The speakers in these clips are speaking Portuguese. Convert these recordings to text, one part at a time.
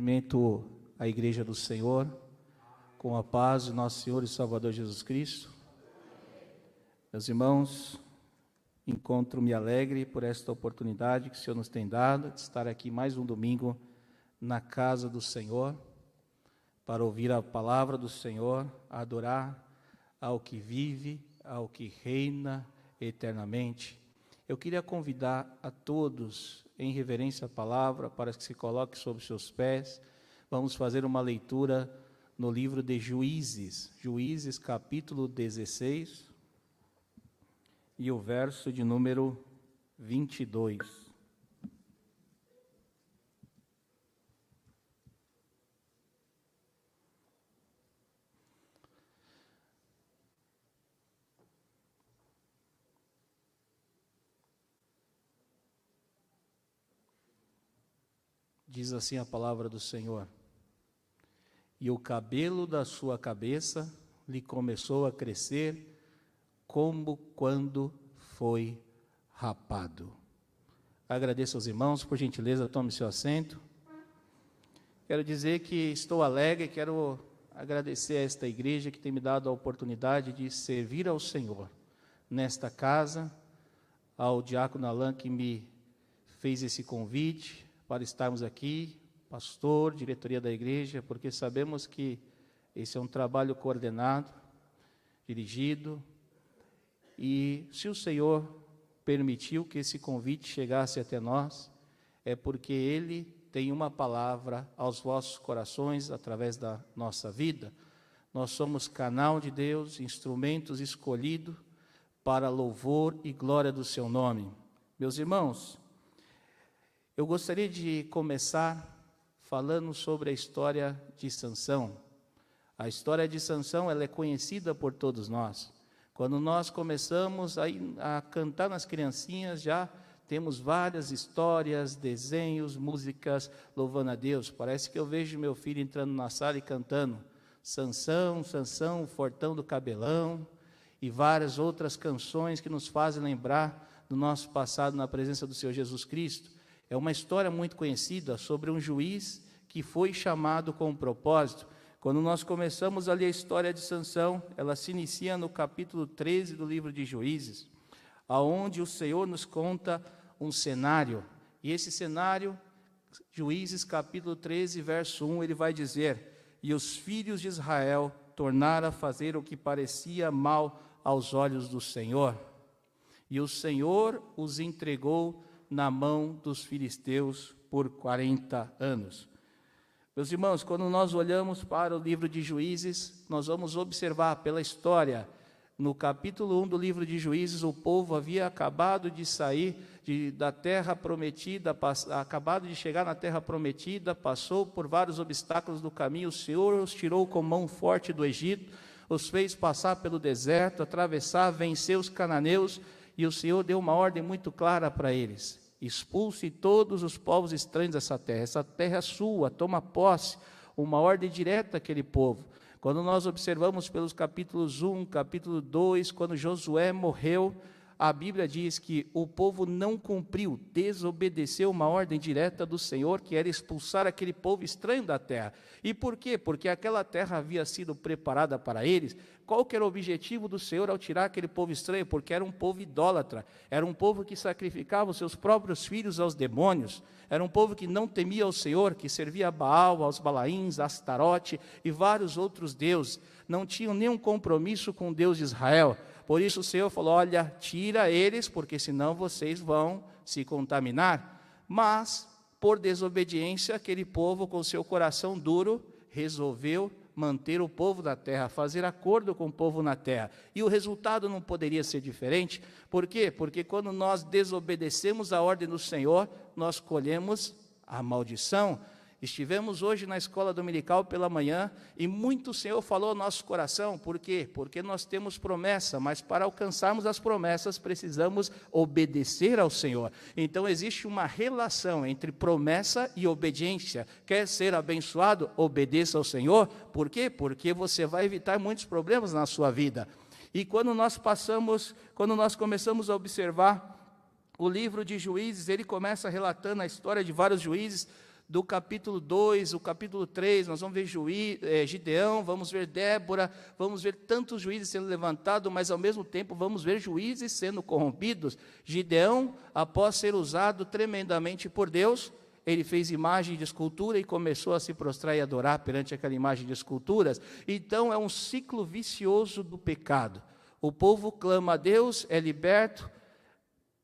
Cumprimento a Igreja do Senhor, com a paz de nosso Senhor e Salvador Jesus Cristo. Meus irmãos, encontro-me alegre por esta oportunidade que o Senhor nos tem dado, de estar aqui mais um domingo na casa do Senhor, para ouvir a palavra do Senhor, adorar ao que vive, ao que reina eternamente. Eu queria convidar a todos, em reverência à palavra, para que se coloque sobre seus pés. Vamos fazer uma leitura no livro de Juízes, Juízes capítulo 16, e o verso de número 22. Diz assim a palavra do Senhor: e o cabelo da sua cabeça lhe começou a crescer, como quando foi rapado. Agradeço aos irmãos, por gentileza, tome seu assento. Quero dizer que estou alegre, quero agradecer a esta igreja que tem me dado a oportunidade de servir ao Senhor nesta casa, ao diácono Alain que me fez esse convite para estarmos aqui, pastor, diretoria da igreja, porque sabemos que esse é um trabalho coordenado, dirigido, e se o Senhor permitiu que esse convite chegasse até nós, é porque Ele tem uma palavra aos vossos corações através da nossa vida. Nós somos canal de Deus, instrumentos escolhidos para louvor e glória do seu nome. Meus irmãos, eu gostaria de começar falando sobre a história de Sansão. A história de Sansão, ela é conhecida por todos nós. Quando nós começamos a cantar nas criancinhas, já temos várias histórias, desenhos, músicas louvando a Deus. Parece que eu vejo meu filho entrando na sala e cantando Sansão, Sansão, o fortão do cabelão, e várias outras canções que nos fazem lembrar do nosso passado na presença do Senhor Jesus Cristo. É uma história muito conhecida sobre um juiz que foi chamado com um propósito. Quando nós começamos a ler a história de Sansão, ela se inicia no capítulo 13 do livro de Juízes, aonde o Senhor nos conta um cenário. E esse cenário, Juízes capítulo 13, verso 1, ele vai dizer: e os filhos de Israel tornaram a fazer o que parecia mal aos olhos do Senhor. E o Senhor os entregou na mão dos filisteus por 40 anos. Meus irmãos, quando nós olhamos para o livro de Juízes, nós vamos observar pela história, no capítulo 1 do livro de Juízes, o povo havia acabado de sair da terra prometida, acabado de chegar na terra prometida, passou por vários obstáculos do caminho. O Senhor os tirou com mão forte do Egito, os fez passar pelo deserto, atravessar, vencer os cananeus, e o Senhor deu uma ordem muito clara para eles: expulse todos os povos estranhos dessa terra. Essa terra é sua, toma posse. Uma ordem direta àquele povo. Quando nós observamos pelos capítulos 1, capítulo 2, quando Josué morreu, a Bíblia diz que o povo não cumpriu, desobedeceu uma ordem direta do Senhor, que era expulsar aquele povo estranho da terra. E por quê? Porque aquela terra havia sido preparada para eles. Qual que era o objetivo do Senhor ao tirar aquele povo estranho? Porque era um povo idólatra, era um povo que sacrificava os seus próprios filhos aos demônios, era um povo que não temia ao Senhor, que servia a Baal, aos Balaíns, a Astarote e vários outros deuses. Não tinham nenhum compromisso com o Deus de Israel. Por isso o Senhor falou: olha, tira eles, porque senão vocês vão se contaminar. Mas, por desobediência, aquele povo com seu coração duro resolveu manter o povo da terra, fazer acordo com o povo na terra. E o resultado não poderia ser diferente. Por quê? Porque quando nós desobedecemos a ordem do Senhor, nós colhemos a maldição. Estivemos hoje na escola dominical pela manhã e muito o Senhor falou ao nosso coração. Por quê? Porque nós temos promessa, mas para alcançarmos as promessas precisamos obedecer ao Senhor. Então existe uma relação entre promessa e obediência. Quer ser abençoado? Obedeça ao Senhor. Por quê? Porque você vai evitar muitos problemas na sua vida. E quando nós começamos a observar o livro de Juízes, ele começa relatando a história de vários juízes. do capítulo 2, o capítulo 3, nós vamos ver Gideão, vamos ver Débora, vamos ver tantos juízes sendo levantados, mas ao mesmo tempo vamos ver juízes sendo corrompidos. Gideão, após ser usado tremendamente por Deus, ele fez imagem de escultura e começou a se prostrar e adorar perante aquela imagem de esculturas. Então é um ciclo vicioso do pecado. O povo clama a Deus, é liberto,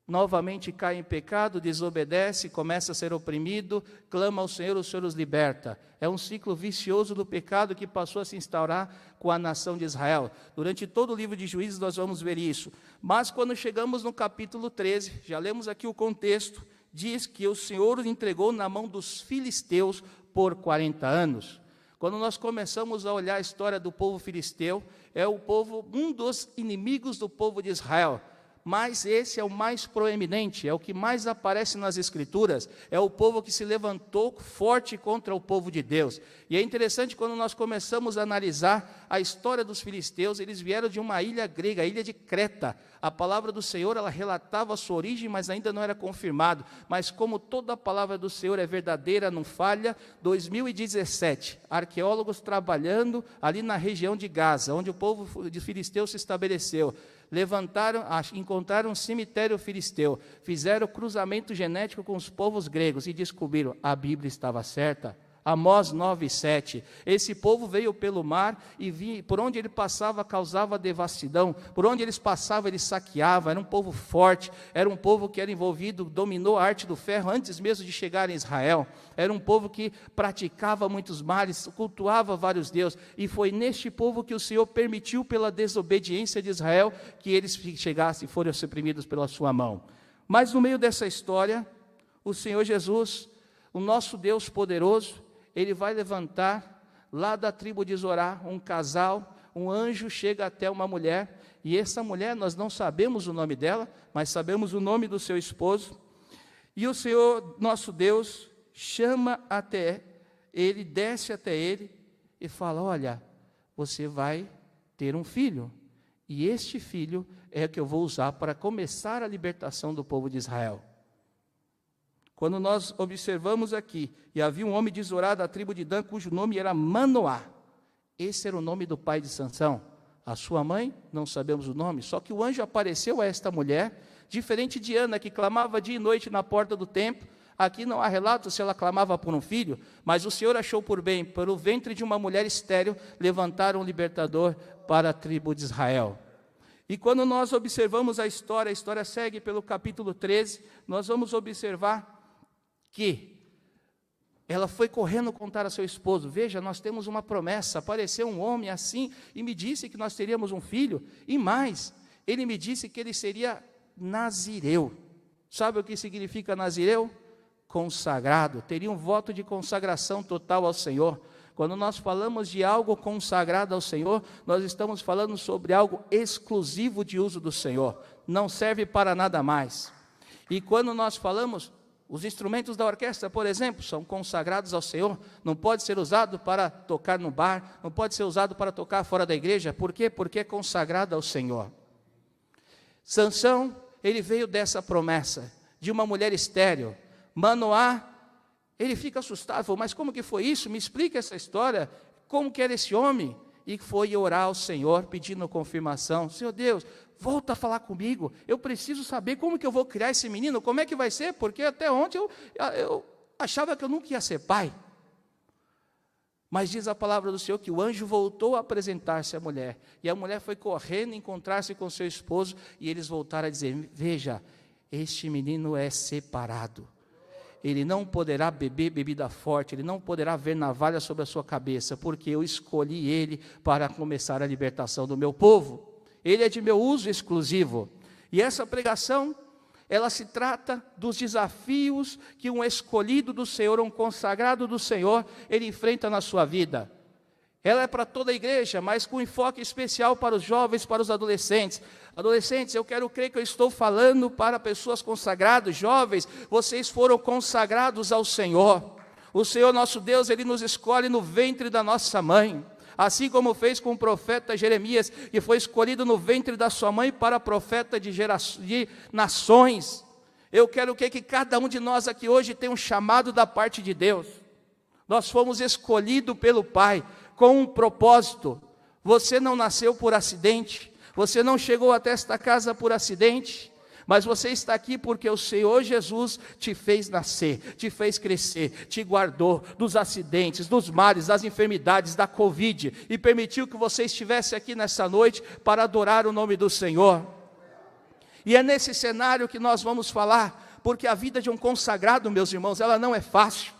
novamente cai em pecado, desobedece, começa a ser oprimido, clama ao Senhor, o Senhor os liberta. É um ciclo vicioso do pecado que passou a se instaurar com a nação de Israel. Durante todo o livro de Juízes nós vamos ver isso. Mas quando chegamos no capítulo 13, já lemos aqui o contexto, diz que o Senhor os entregou na mão dos filisteus por 40 anos. Quando nós começamos a olhar a história do povo filisteu, é o povo, um dos inimigos do povo de Israel. Mas esse é o mais proeminente, é o que mais aparece nas Escrituras, é o povo que se levantou forte contra o povo de Deus. E é interessante quando nós começamos a analisar a história dos filisteus, eles vieram de uma ilha grega, a ilha de Creta. A palavra do Senhor, ela relatava a sua origem, mas ainda não era confirmado. Mas como toda a palavra do Senhor é verdadeira, não falha, 2017, arqueólogos trabalhando ali na região de Gaza, onde o povo de filisteus se estabeleceu, encontraram um cemitério filisteu, fizeram cruzamento genético com os povos gregos e descobriram, a Bíblia estava certa. Amós 9:7, esse povo veio pelo mar e por onde ele passava causava devassidão, por onde eles passavam eles saqueavam, era um povo forte, era um povo que era envolvido, dominou a arte do ferro antes mesmo de chegar em Israel, era um povo que praticava muitos males, cultuava vários deuses, e foi neste povo que o Senhor permitiu pela desobediência de Israel, que eles chegassem e foram suprimidos pela sua mão. Mas no meio dessa história, o Senhor Jesus, o nosso Deus poderoso, Ele vai levantar, lá da tribo de Zorá, um casal, um anjo chega até uma mulher, e essa mulher, nós não sabemos o nome dela, mas sabemos o nome do seu esposo, e o Senhor, nosso Deus, chama até ele, desce até ele, e fala, olha, você vai ter um filho, e este filho é o que eu vou usar para começar a libertação do povo de Israel. Quando nós observamos aqui, e havia um homem de Zorá da tribo de Dan, cujo nome era Manoá. Esse era o nome do pai de Sansão. A sua mãe, não sabemos o nome, só que o anjo apareceu a esta mulher, diferente de Ana, que clamava dia e noite na porta do templo. Aqui não há relato se ela clamava por um filho, mas o Senhor achou por bem, pelo ventre de uma mulher estéril, levantar um libertador para a tribo de Israel. E quando nós observamos a história segue pelo capítulo 13, nós vamos observar que ela foi correndo contar a seu esposo, veja, nós temos uma promessa, apareceu um homem assim, e me disse que nós teríamos um filho, e mais, ele me disse que ele seria nazireu. Sabe o que significa nazireu? Consagrado, teria um voto de consagração total ao Senhor. Quando nós falamos de algo consagrado ao Senhor, nós estamos falando sobre algo exclusivo de uso do Senhor, não serve para nada mais. E quando nós falamos, os instrumentos da orquestra, por exemplo, são consagrados ao Senhor, não pode ser usado para tocar no bar, não pode ser usado para tocar fora da igreja. Por quê? Porque é consagrado ao Senhor. Sansão, ele veio dessa promessa, de uma mulher estéril. Manoá, ele fica assustado, mas como que foi isso? Me explica essa história, como que era esse homem? E foi orar ao Senhor, pedindo confirmação. Senhor Deus, volta a falar comigo, eu preciso saber como que eu vou criar esse menino, como é que vai ser, porque até ontem eu achava que eu nunca ia ser pai. Mas diz a palavra do Senhor que o anjo voltou a apresentar-se à mulher, e a mulher foi correndo encontrar-se com seu esposo, e eles voltaram a dizer, veja, este menino é separado, ele não poderá beber bebida forte, ele não poderá ver navalha sobre a sua cabeça, porque eu escolhi ele para começar a libertação do meu povo. Ele é de meu uso exclusivo. E essa pregação, ela se trata dos desafios que um escolhido do Senhor, um consagrado do Senhor, ele enfrenta na sua vida. Ela é para toda a igreja, mas com enfoque especial para os jovens, para os adolescentes. Adolescentes, eu quero crer que eu estou falando para pessoas consagradas, jovens, vocês foram consagrados ao Senhor. O Senhor nosso Deus, Ele nos escolhe no ventre da nossa mãe. Assim como fez com o profeta Jeremias, que foi escolhido no ventre da sua mãe para profeta de nações. Eu quero que cada um de nós aqui hoje tenha um chamado da parte de Deus. Nós fomos escolhidos pelo Pai com um propósito. Você não nasceu por acidente, você não chegou até esta casa por acidente, mas você está aqui porque o Senhor Jesus te fez nascer, te fez crescer, te guardou dos acidentes, dos males, das enfermidades, da Covid, e permitiu que você estivesse aqui nessa noite para adorar o nome do Senhor. E é nesse cenário que nós vamos falar, porque a vida de um consagrado, meus irmãos, ela não é fácil.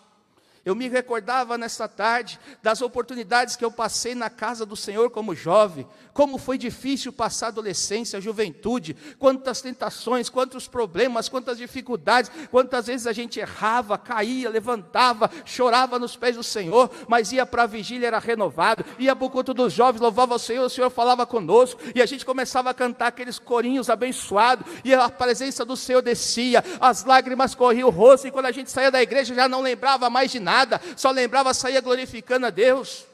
Eu me recordava nessa tarde das oportunidades que eu passei na casa do Senhor como jovem, como foi difícil passar a adolescência, a juventude, quantas tentações, quantos problemas, quantas dificuldades, quantas vezes a gente errava, caía, levantava, chorava nos pés do Senhor, mas ia para a vigília, era renovado, ia para o culto dos jovens, louvava o Senhor falava conosco, e a gente começava a cantar aqueles corinhos abençoados, e a presença do Senhor descia, as lágrimas corriam o rosto, e quando a gente saía da igreja já não lembrava mais de nada, só lembrava, saía glorificando a Deus.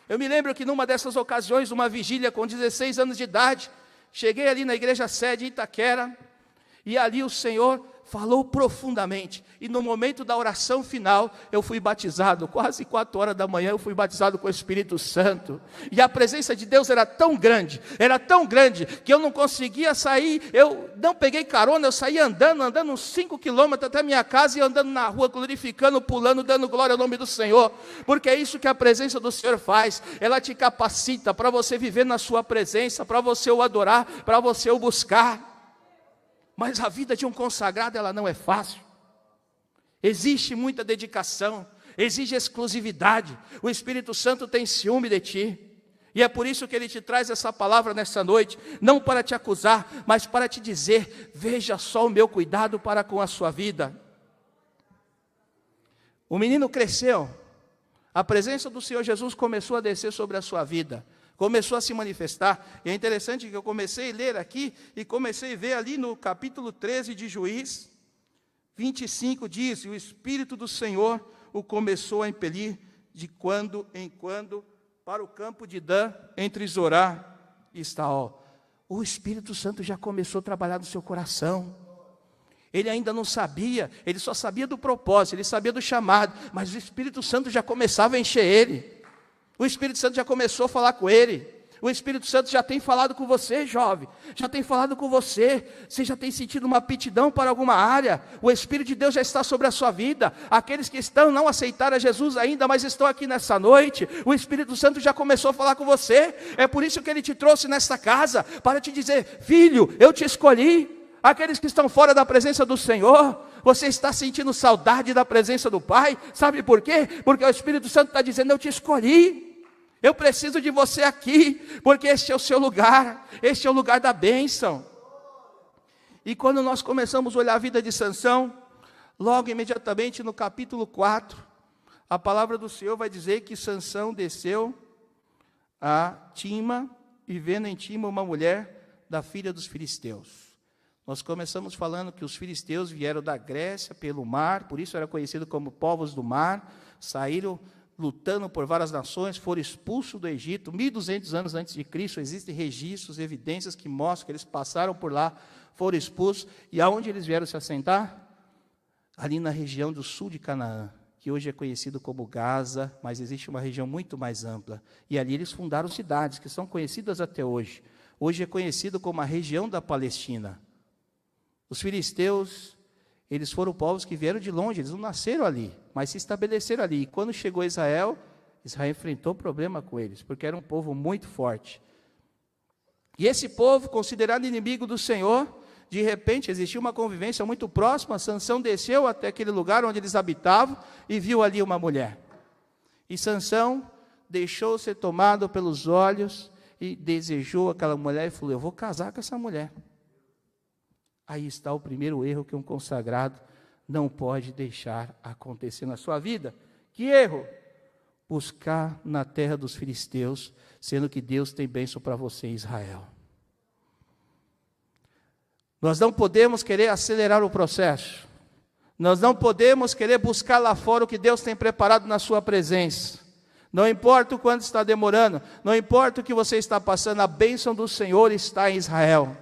Eu me lembro que numa dessas ocasiões, uma vigília com 16 anos de idade, cheguei ali na igreja sede em Itaquera, e ali o Senhor falou profundamente, e no momento da oração final, eu fui batizado, quase 4 horas da manhã, eu fui batizado com o Espírito Santo, e a presença de Deus era tão grande, que eu não conseguia sair, eu não peguei carona, eu saí andando uns 5 quilômetros até minha casa, e andando na rua, glorificando, pulando, dando glória ao nome do Senhor, porque é isso que a presença do Senhor faz, ela te capacita para você viver na sua presença, para você o adorar, para você o buscar. Mas a vida de um consagrado, ela não é fácil. Existe muita dedicação, exige exclusividade. O Espírito Santo tem ciúme de ti. E é por isso que ele te traz essa palavra nessa noite, não para te acusar, mas para te dizer, veja só o meu cuidado para com a sua vida. O menino cresceu, a presença do Senhor Jesus começou a descer sobre a sua vida, começou a se manifestar, e é interessante que eu comecei a ler aqui, e comecei a ver ali no capítulo 13 de Juiz, 25 diz, e o Espírito do Senhor o começou a impelir de quando em quando, para o campo de Dan, entre Zorá e Estaol. O Espírito Santo já começou a trabalhar no seu coração. Ele ainda não sabia, ele só sabia do propósito, ele sabia do chamado, mas o Espírito Santo já começava a encher ele. O Espírito Santo já começou a falar com ele. O Espírito Santo já tem falado com você, jovem. Já tem falado com você. Você já tem sentido uma aptidão para alguma área. O Espírito de Deus já está sobre a sua vida. Aqueles que não aceitaram a Jesus ainda, mas estão aqui nessa noite, o Espírito Santo já começou a falar com você. É por isso que ele te trouxe nesta casa, para te dizer, filho, eu te escolhi. Aqueles que estão fora da presença do Senhor, você está sentindo saudade da presença do Pai. Sabe por quê? Porque o Espírito Santo está dizendo, eu te escolhi. Eu preciso de você aqui, porque este é o seu lugar, este é o lugar da bênção. E quando nós começamos a olhar a vida de Sansão, logo imediatamente no capítulo 4, a palavra do Senhor vai dizer que Sansão desceu a Tima, e vendo em Tima uma mulher da filha dos filisteus. Nós começamos falando que os filisteus vieram da Grécia pelo mar, por isso era conhecido como povos do mar, saíram lutando por várias nações, foram expulsos do Egito, 1200 anos antes de Cristo, existem registros, evidências que mostram que eles passaram por lá, foram expulsos, e aonde eles vieram se assentar? Ali na região do sul de Canaã, que hoje é conhecido como Gaza, mas existe uma região muito mais ampla, e ali eles fundaram cidades, que são conhecidas até hoje. Hoje é conhecido como a região da Palestina. Os filisteus, eles foram povos que vieram de longe, eles não nasceram ali, mas se estabeleceram ali. E quando chegou Israel, Israel enfrentou problema com eles, porque era um povo muito forte. E esse povo, considerado inimigo do Senhor, de repente existia uma convivência muito próxima. Sansão desceu até aquele lugar onde eles habitavam e viu ali uma mulher. E Sansão deixou ser tomado pelos olhos e desejou aquela mulher e falou, eu vou casar com essa mulher. Aí está o primeiro erro que um consagrado não pode deixar acontecer na sua vida. Que erro? Buscar na terra dos filisteus, sendo que Deus tem bênção para você em Israel. Nós não podemos querer acelerar o processo. Nós não podemos querer buscar lá fora o que Deus tem preparado na sua presença. Não importa o quanto está demorando, não importa o que você está passando, a bênção do Senhor está em Israel.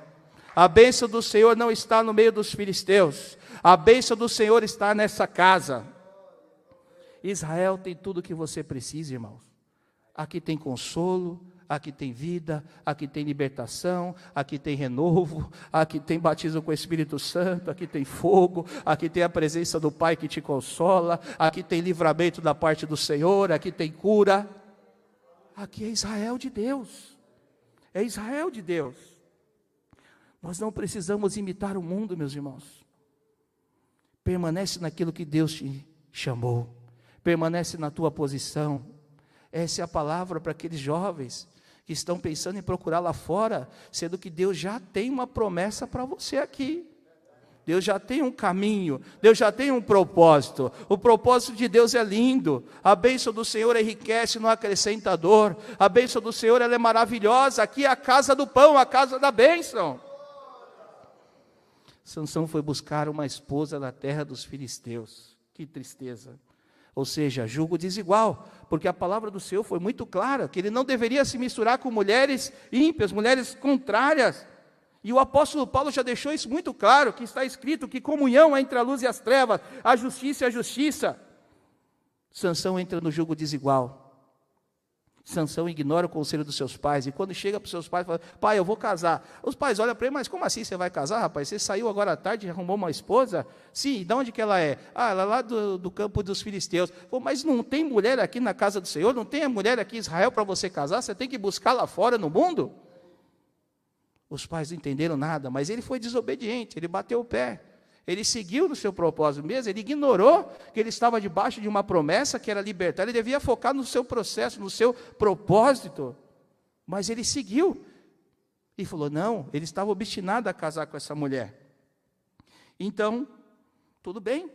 A bênção do Senhor não está no meio dos filisteus. A bênção do Senhor está nessa casa. Israel tem tudo o que você precisa, irmãos. Aqui tem consolo, aqui tem vida, aqui tem libertação, aqui tem renovo, aqui tem batismo com o Espírito Santo, aqui tem fogo, aqui tem a presença do Pai que te consola, aqui tem livramento da parte do Senhor, aqui tem cura. Aqui é Israel de Deus. É Israel de Deus. Nós não precisamos imitar o mundo, meus irmãos. Permanece naquilo que Deus te chamou. Permanece na tua posição. Essa é a palavra para aqueles jovens que estão pensando em procurar lá fora, sendo que Deus já tem uma promessa para você aqui. Deus já tem um caminho, Deus já tem um propósito. O propósito de Deus é lindo. A bênção do Senhor enriquece, não acrescenta dor. A bênção do Senhor, ela é maravilhosa. Aqui é a casa do pão, a casa da bênção. Sansão foi buscar uma esposa na terra dos filisteus. Que tristeza. Ou seja, julgo desigual, porque a palavra do Senhor foi muito clara, que ele não deveria se misturar com mulheres ímpias, mulheres contrárias. E o apóstolo Paulo já deixou isso muito claro, que está escrito que comunhão é entre a luz e as trevas, a justiça e a justiça. Sansão entra no julgo desigual. Sansão ignora o conselho dos seus pais, e quando chega para os seus pais, fala: pai, eu vou casar. Os pais olham para ele: mas como assim você vai casar, rapaz? Você saiu agora à tarde e arrumou uma esposa? Sim, de onde que ela é? Ah, ela é lá do campo dos filisteus. Pô, mas não tem mulher aqui na casa do Senhor? Não tem mulher aqui em Israel para você casar? Você tem que buscar lá fora no mundo? Os pais não entenderam nada, mas ele foi desobediente, ele bateu o pé. Ele seguiu no seu propósito mesmo, ele ignorou que ele estava debaixo de uma promessa que era libertar, ele devia focar no seu processo, no seu propósito, mas ele seguiu, e falou não, ele estava obstinado a casar com essa mulher. Então, tudo bem,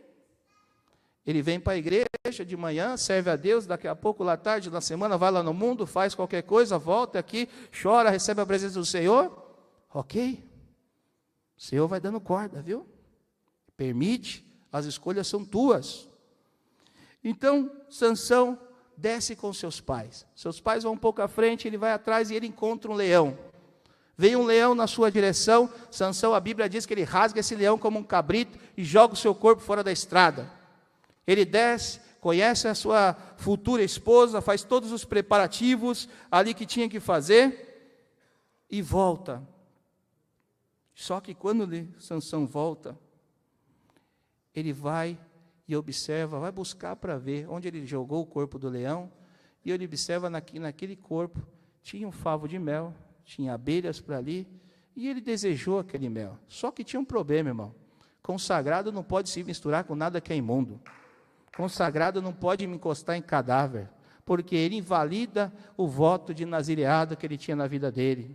ele vem para a igreja de manhã, serve a Deus, daqui a pouco, lá tarde, na semana, vai lá no mundo, faz qualquer coisa, volta aqui, chora, recebe a presença do Senhor, ok, o Senhor vai dando corda, viu? Permite, as escolhas são tuas. Então, Sansão desce com seus pais. Seus pais vão um pouco à frente, ele vai atrás e ele encontra um leão. Veio um leão na sua direção. Sansão, a Bíblia diz que ele rasga esse leão como um cabrito e joga o seu corpo fora da estrada. Ele desce, conhece a sua futura esposa, faz todos os preparativos ali que tinha que fazer e volta. Só que quando Sansão volta, ele vai e observa, vai buscar para ver onde ele jogou o corpo do leão, e ele observa naquele corpo, tinha um favo de mel, tinha abelhas para ali, e ele desejou aquele mel. Só que tinha um problema, irmão. Consagrado não pode se misturar com nada que é imundo. Consagrado não pode me encostar em cadáver, porque ele invalida o voto de nazireado que ele tinha na vida dele.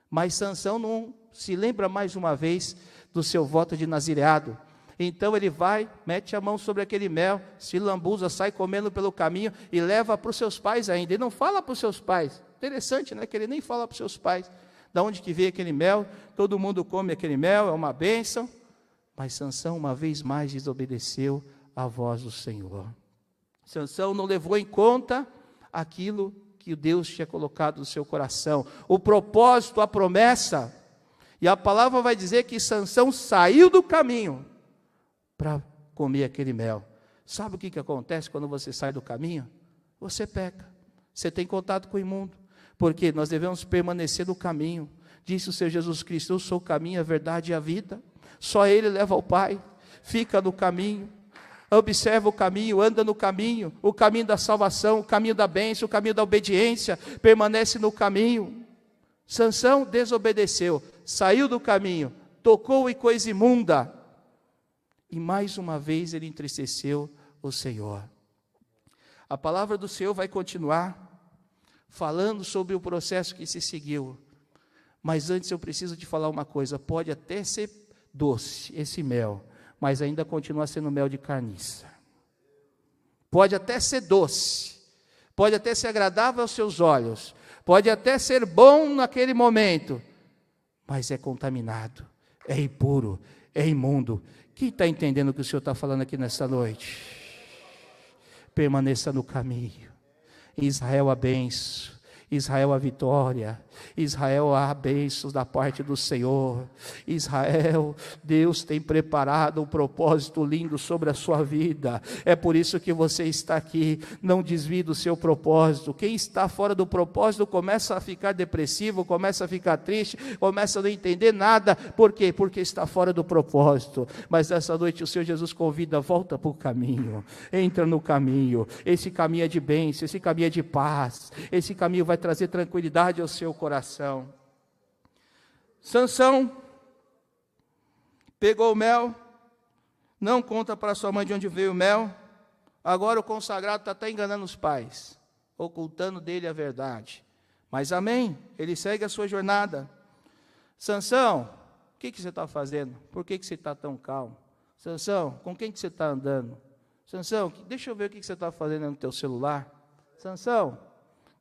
Mas Sansão não se lembra mais uma vez do seu voto de nazireado. Então ele vai, mete a mão sobre aquele mel, se lambuza, sai comendo pelo caminho e leva para os seus pais ainda. Ele não fala para os seus pais. Interessante, né? Que ele nem fala para os seus pais. Da onde que veio aquele mel? Todo mundo come aquele mel, é uma bênção. Mas Sansão, uma vez mais, desobedeceu à voz do Senhor. Sansão não levou em conta aquilo que Deus tinha colocado no seu coração. O propósito, a promessa. E a palavra vai dizer que Sansão saiu do caminho para comer aquele mel. Sabe o que acontece quando você sai do caminho? Você peca, você tem contato com o imundo, porque nós devemos permanecer no caminho. Disse o Senhor Jesus Cristo: eu sou o caminho, a verdade e a vida, só Ele leva ao Pai. Fica no caminho, observa o caminho, anda no caminho, o caminho da salvação, o caminho da bênção, o caminho da obediência, permanece no caminho. Sansão desobedeceu, saiu do caminho, tocou em coisa imunda, e mais uma vez ele entristeceu o Senhor. A palavra do Senhor vai continuar falando sobre o processo que se seguiu. Mas antes eu preciso te falar uma coisa: pode até ser doce esse mel, mas ainda continua sendo mel de carniça. Pode até ser doce, pode até ser agradável aos seus olhos, pode até ser bom naquele momento, mas é contaminado, é impuro, é imundo. Quem está entendendo o que o Senhor está falando aqui nessa noite? Permaneça no caminho. Em Israel a bênção, Israel a vitória, Israel a bênção da parte do Senhor. Israel, Deus tem preparado um propósito lindo sobre a sua vida. É por isso que você está aqui. Não desvie do seu propósito. Quem está fora do propósito começa a ficar depressivo, começa a ficar triste, começa a não entender nada. Por quê? Porque está fora do propósito. Mas essa noite o Senhor Jesus convida: volta para o caminho, entra no caminho. Esse caminho é de bênção, esse caminho é de paz, esse caminho vai trazer tranquilidade ao seu coração. Sansão pegou o mel, não conta para sua mãe de onde veio o mel. Agora o consagrado está até enganando os pais, ocultando dele a verdade. Mas amém, ele segue a sua jornada. Sansão, o que você está fazendo? Por que você está tão calmo? Sansão, com quem que você está andando? Sansão, deixa eu ver o que você está fazendo no teu celular. Sansão,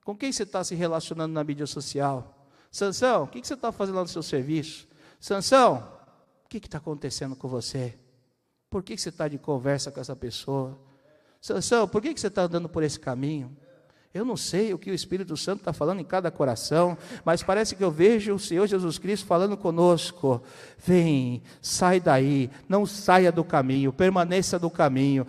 com quem você está se relacionando na mídia social? Sansão, o que você está fazendo lá no seu serviço? Sansão, o que está acontecendo com você? Por que você está de conversa com essa pessoa? Sansão, por que você está andando por esse caminho? Eu não sei o que o Espírito Santo está falando em cada coração, mas parece que eu vejo o Senhor Jesus Cristo falando conosco. Vem, sai daí, não saia do caminho, permaneça no caminho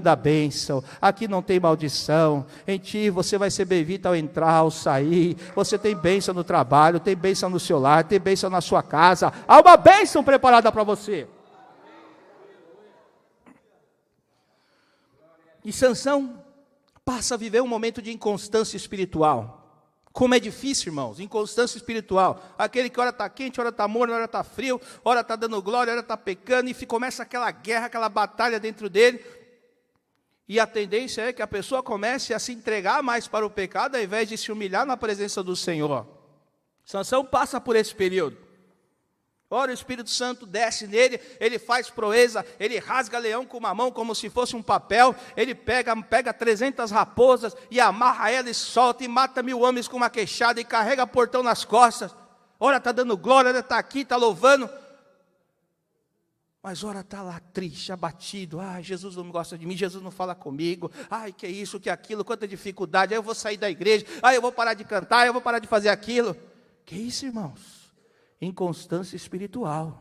da bênção. Aqui não tem maldição, em ti você vai ser bem-vindo ao entrar, ao sair. Você tem bênção no trabalho, tem bênção no seu lar, tem bênção na sua casa. Há uma bênção preparada para você. E Sansão passa a viver um momento de inconstância espiritual. Como é difícil, irmãos, inconstância espiritual. Aquele que ora está quente, ora está morno, ora está frio, ora está dando glória, ora está pecando, e começa aquela guerra, aquela batalha dentro dele. E a tendência é que a pessoa comece a se entregar mais para o pecado, ao invés de se humilhar na presença do Senhor. Sansão passa por esse período. Ora, o Espírito Santo desce nele, ele faz proeza, ele rasga leão com uma mão como se fosse um papel, ele pega 300 raposas e amarra ela e solta e mata 1000 homens com uma queixada e carrega portão nas costas. Ora está dando glória, ora está aqui, está louvando, mas ora está lá triste, abatido. Jesus não gosta de mim, Jesus não fala comigo, que isso, que aquilo, quanta dificuldade, eu vou sair da igreja, eu vou parar de cantar, eu vou parar de fazer aquilo. Que isso, irmãos? Inconstância espiritual.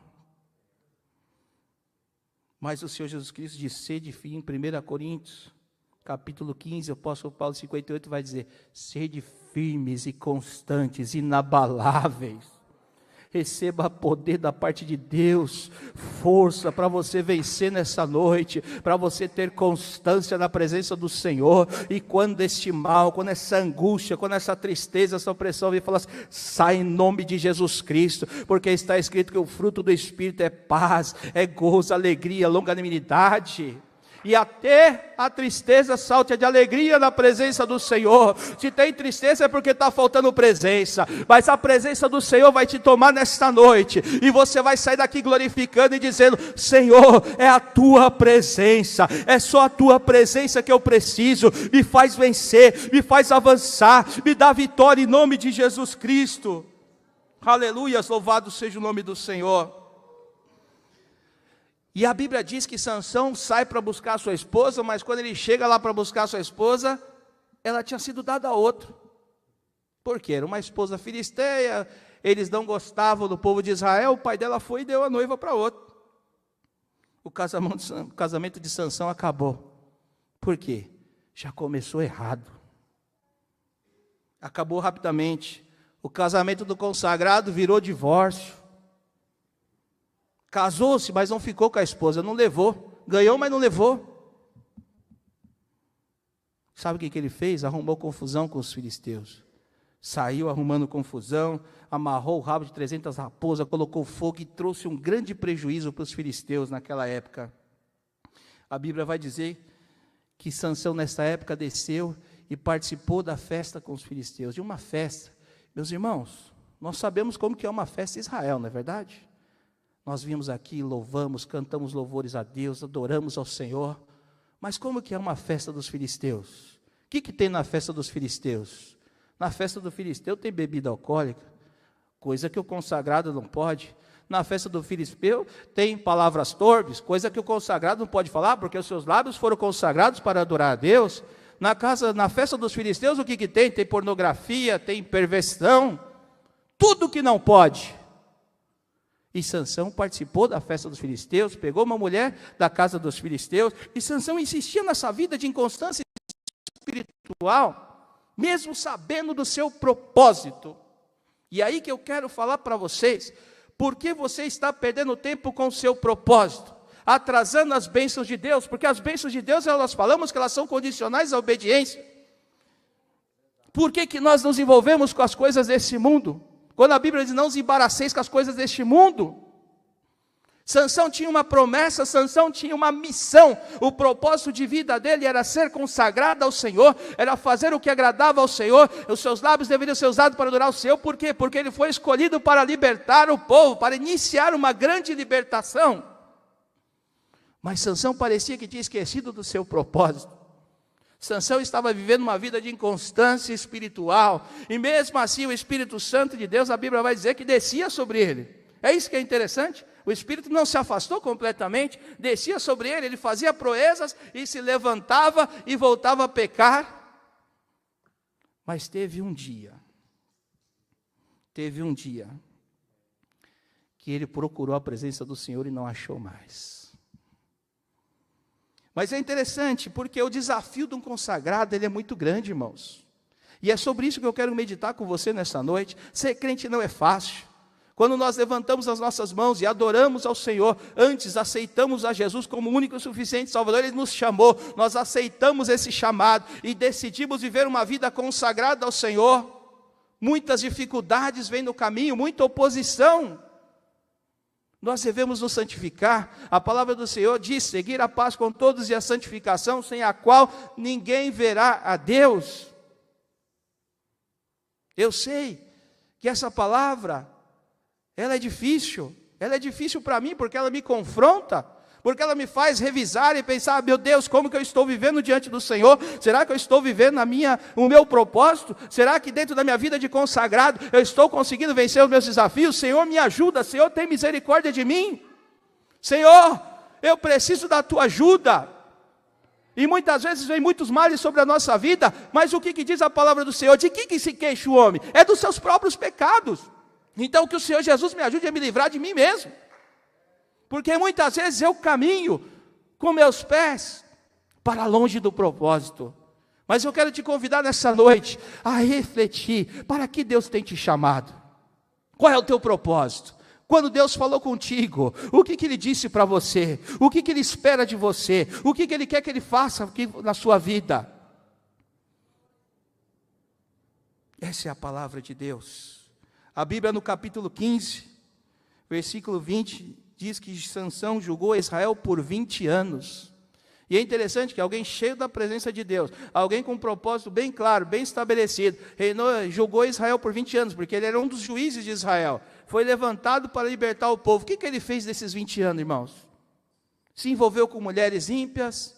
Mas o Senhor Jesus Cristo diz: sede firme. Em 1 Coríntios, capítulo 15, o apóstolo Paulo 58 vai dizer: sede firmes e constantes, inabaláveis. Receba poder da parte de Deus, força para você vencer nessa noite, para você ter constância na presença do Senhor. E quando este mal, quando essa angústia, quando essa tristeza, essa opressão vir falar assim, sai em nome de Jesus Cristo, porque está escrito que o fruto do Espírito é paz, é gozo, alegria, longanimidade. E até a tristeza salte de alegria na presença do Senhor. Se tem tristeza é porque está faltando presença, mas a presença do Senhor vai te tomar nesta noite, e você vai sair daqui glorificando e dizendo: Senhor, é a tua presença, é só a tua presença que eu preciso, me faz vencer, me faz avançar, me dá vitória em nome de Jesus Cristo. Aleluias, louvado seja o nome do Senhor. E a Bíblia diz que Sansão sai para buscar a sua esposa, mas quando ele chega lá para buscar a sua esposa, ela tinha sido dada a outro. Por quê? Era uma esposa filisteia, eles não gostavam do povo de Israel, o pai dela foi e deu a noiva para outro. O casamento de Sansão acabou. Por quê? Já começou errado. Acabou rapidamente. O casamento do consagrado virou divórcio. Casou-se, mas não ficou com a esposa, não levou. Ganhou, mas não levou. Sabe o que ele fez? Arrumou confusão com os filisteus. Saiu arrumando confusão, amarrou o rabo de 300 raposas, colocou fogo e trouxe um grande prejuízo para os filisteus naquela época. A Bíblia vai dizer que Sansão nessa época desceu e participou da festa com os filisteus. De uma festa, meus irmãos, nós sabemos como que é uma festa em Israel, não é verdade? Nós vimos aqui, louvamos, cantamos louvores a Deus, adoramos ao Senhor. Mas como que é uma festa dos filisteus? O que tem na festa dos filisteus? Na festa do filisteu tem bebida alcoólica, coisa que o consagrado não pode. Na festa do filisteu tem palavras torpes, coisa que o consagrado não pode falar, porque os seus lábios foram consagrados para adorar a Deus. Na festa dos filisteus, o que tem? Tem pornografia, tem perversão, tudo que não pode. E Sansão participou da festa dos filisteus, pegou uma mulher da casa dos filisteus, e Sansão insistia nessa vida de inconstância espiritual, mesmo sabendo do seu propósito. E aí que eu quero falar para vocês, por que você está perdendo tempo com o seu propósito, atrasando as bênçãos de Deus? Porque as bênçãos de Deus, nós falamos que elas são condicionais à obediência. Por que nós nos envolvemos com as coisas desse mundo? Quando a Bíblia diz, não os embaraceis com as coisas deste mundo. Sansão tinha uma promessa, Sansão tinha uma missão. O propósito de vida dele era ser consagrado ao Senhor, era fazer o que agradava ao Senhor. Os seus lábios deveriam ser usados para adorar o Senhor. Por quê? Porque ele foi escolhido para libertar o povo, para iniciar uma grande libertação. Mas Sansão parecia que tinha esquecido do seu propósito. Sansão estava vivendo uma vida de inconstância espiritual, e mesmo assim o Espírito Santo de Deus, a Bíblia vai dizer que descia sobre ele. É isso que é interessante, o Espírito não se afastou completamente, descia sobre ele, ele fazia proezas, e se levantava e voltava a pecar. Mas teve um dia, que ele procurou a presença do Senhor e não achou mais. Mas é interessante, porque o desafio de um consagrado, ele é muito grande, irmãos. E é sobre isso que eu quero meditar com você nessa noite. Ser crente não é fácil. Quando nós levantamos as nossas mãos e adoramos ao Senhor, antes aceitamos a Jesus como único e suficiente Salvador, Ele nos chamou, nós aceitamos esse chamado e decidimos viver uma vida consagrada ao Senhor. Muitas dificuldades vêm no caminho, muita oposição. Nós devemos nos santificar. A palavra do Senhor diz, seguir a paz com todos e a santificação, sem a qual ninguém verá a Deus. Eu sei que essa palavra, ela é difícil para mim, porque ela me confronta, porque ela me faz revisar e pensar, meu Deus, como que eu estou vivendo diante do Senhor? Será que eu estou vivendo o meu propósito? Será que dentro da minha vida de consagrado, eu estou conseguindo vencer os meus desafios? Senhor, me ajuda, Senhor, tem misericórdia de mim. Senhor, eu preciso da tua ajuda. E muitas vezes vem muitos males sobre a nossa vida, mas o que diz a palavra do Senhor? De que se queixa o homem? É dos seus próprios pecados. Então que o Senhor Jesus me ajude a me livrar de mim mesmo. Porque muitas vezes eu caminho com meus pés para longe do propósito. Mas eu quero te convidar nessa noite a refletir, para que Deus tem te chamado? Qual é o teu propósito? Quando Deus falou contigo, o que Ele disse para você? O que Ele espera de você? O que Ele quer que Ele faça aqui na sua vida? Essa é a palavra de Deus. A Bíblia no capítulo 15, versículo 20, diz que Sansão julgou Israel por 20 anos. E é interessante que alguém cheio da presença de Deus, alguém com um propósito bem claro, bem estabelecido, julgou Israel por 20 anos, porque ele era um dos juízes de Israel. Foi levantado para libertar o povo. O que ele fez nesses 20 anos, irmãos? Se envolveu com mulheres ímpias,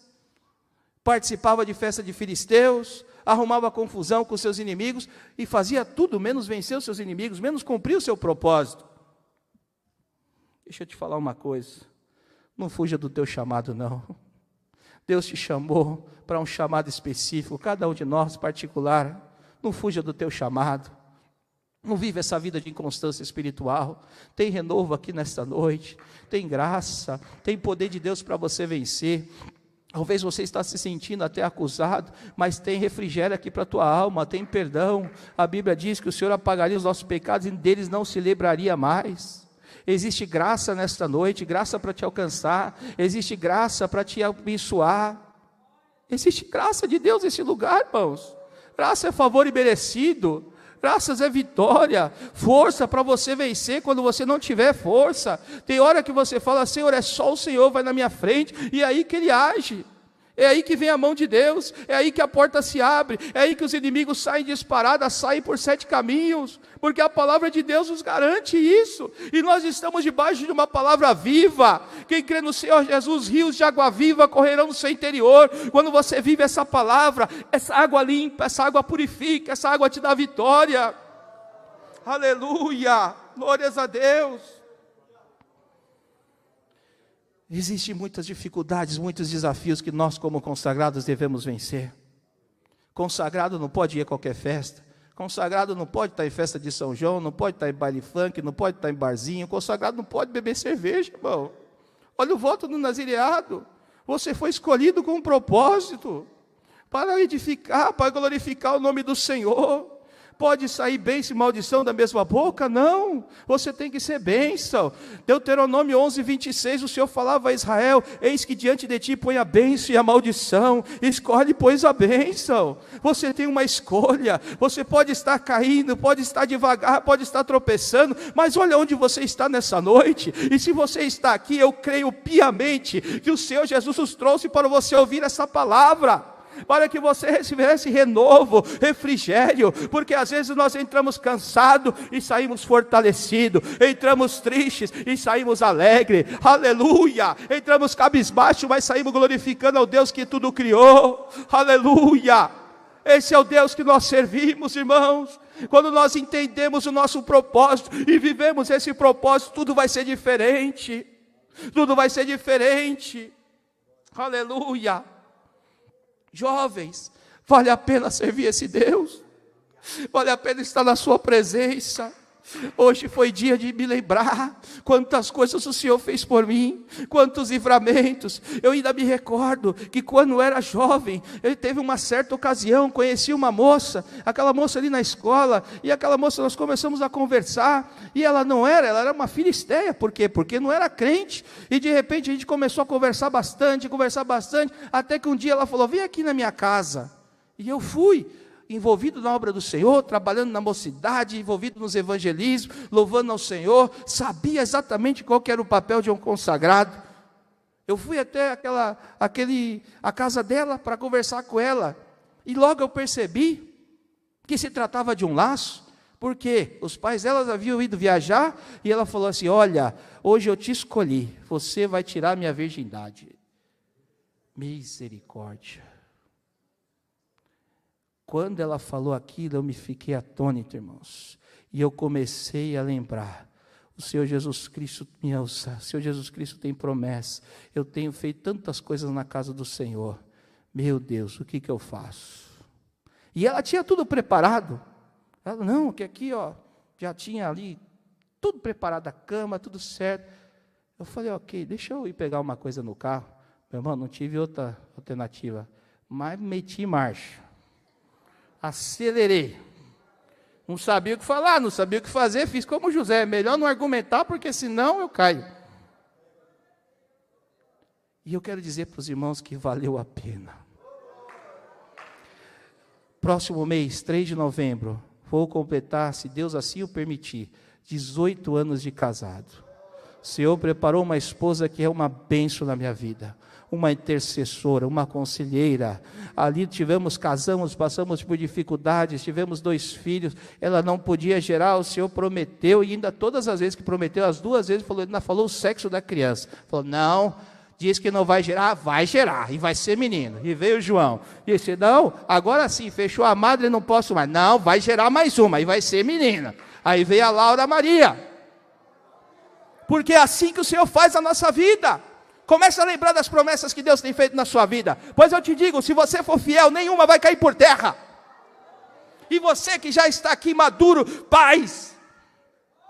participava de festa de filisteus, arrumava confusão com seus inimigos, e fazia tudo menos vencer os seus inimigos, menos cumprir o seu propósito. Deixa eu te falar uma coisa, não fuja do teu chamado não. Deus te chamou para um chamado específico, cada um de nós particular. Não fuja do teu chamado, não vive essa vida de inconstância espiritual. Tem renovo aqui nesta noite, tem graça, tem poder de Deus para você vencer. Talvez você está se sentindo até acusado, mas tem refrigério aqui para a tua alma, tem perdão. A Bíblia diz que o Senhor apagaria os nossos pecados e deles não se lembraria mais. Existe graça nesta noite, graça para te alcançar, existe graça para te abençoar, existe graça de Deus nesse lugar, irmãos. Graça é favor imerecido, graças é vitória, força para você vencer quando você não tiver força. Tem hora que você fala, Senhor, é só o Senhor, vai na minha frente, e é aí que Ele age. É aí que vem a mão de Deus, é aí que a porta se abre, é aí que os inimigos saem disparados, saem por 7 caminhos, porque a palavra de Deus nos garante isso, e nós estamos debaixo de uma palavra viva. Quem crê no Senhor Jesus, rios de água viva correrão no seu interior. Quando você vive essa palavra, essa água limpa, essa água purifica, essa água te dá vitória. Aleluia, glórias a Deus. Existem muitas dificuldades, muitos desafios que nós como consagrados devemos vencer. Consagrado não pode ir a qualquer festa. Consagrado não pode estar em festa de São João, não pode estar em baile funk, não pode estar em barzinho. Consagrado não pode beber cerveja, irmão. Olha o voto do nazireado. Você foi escolhido com um propósito, para edificar, para glorificar o nome do Senhor. Pode sair bênção e maldição da mesma boca? Não, você tem que ser bênção. Deuteronômio 11, 26, o Senhor falava a Israel: eis que diante de ti põe a bênção e a maldição, escolhe, pois, a bênção. Você tem uma escolha, você pode estar caindo, pode estar devagar, pode estar tropeçando, mas olha onde você está nessa noite, e se você está aqui, eu creio piamente, que o Senhor Jesus nos trouxe para você ouvir essa palavra, para que você recebesse renovo, refrigério, porque às vezes nós entramos cansados e saímos fortalecidos, entramos tristes e saímos alegres, aleluia, entramos cabisbaixo, mas saímos glorificando ao Deus que tudo criou, aleluia. Esse é o Deus que nós servimos, irmãos. Quando nós entendemos o nosso propósito e vivemos esse propósito, tudo vai ser diferente, tudo vai ser diferente, aleluia. Jovens, vale a pena servir esse Deus, vale a pena estar na sua presença. Hoje foi dia de me lembrar quantas coisas o Senhor fez por mim, quantos livramentos. Eu ainda me recordo que quando eu era jovem, eu teve uma certa ocasião, conheci uma moça, aquela moça ali na escola, e aquela moça nós começamos a conversar, e ela era uma filisteia. Por quê? Porque não era crente, e de repente a gente começou a conversar bastante, até que um dia ela falou: vem aqui na minha casa, e eu fui, envolvido na obra do Senhor, trabalhando na mocidade, envolvido nos evangelismos, louvando ao Senhor, sabia exatamente qual que era o papel de um consagrado. Eu fui até a casa dela para conversar com ela, e logo eu percebi que se tratava de um laço, porque os pais delas haviam ido viajar, e ela falou assim: olha, hoje eu te escolhi, você vai tirar minha virgindade. Misericórdia. Quando ela falou aquilo, eu me fiquei atônito, irmãos. E eu comecei a lembrar: o Senhor Jesus Cristo me usa, o Senhor Jesus Cristo tem promessa. Eu tenho feito tantas coisas na casa do Senhor. Meu Deus, o que eu faço? E ela tinha tudo preparado. Ela, não, que aqui, já tinha ali tudo preparado, a cama, tudo certo. Eu falei: ok, deixa eu ir pegar uma coisa no carro. Meu irmão, não tive outra alternativa, mas meti em marcha. Acelerei, não sabia o que falar, não sabia o que fazer, fiz como José: melhor não argumentar, porque senão eu caio. E eu quero dizer para os irmãos que valeu a pena. Próximo mês, 3 de novembro, vou completar, se Deus assim o permitir, 18 anos de casado. O Senhor preparou uma esposa que é uma bênção na minha vida, uma intercessora, uma conselheira. Ali casamos, passamos por dificuldades, tivemos 2 filhos, ela não podia gerar, o Senhor prometeu, e ainda todas as vezes que prometeu, as 2 vezes, ainda falou o sexo da criança. Falou: não, diz que não vai gerar, e vai ser menino. E veio João, disse: não, agora sim, fechou a madre, não posso mais. Não, vai gerar mais uma, e vai ser menina. Aí veio a Laura Maria. Porque é assim que o Senhor faz a nossa vida. Comece a lembrar das promessas que Deus tem feito na sua vida. Pois eu te digo, se você for fiel, nenhuma vai cair por terra. E você que já está aqui maduro, paz,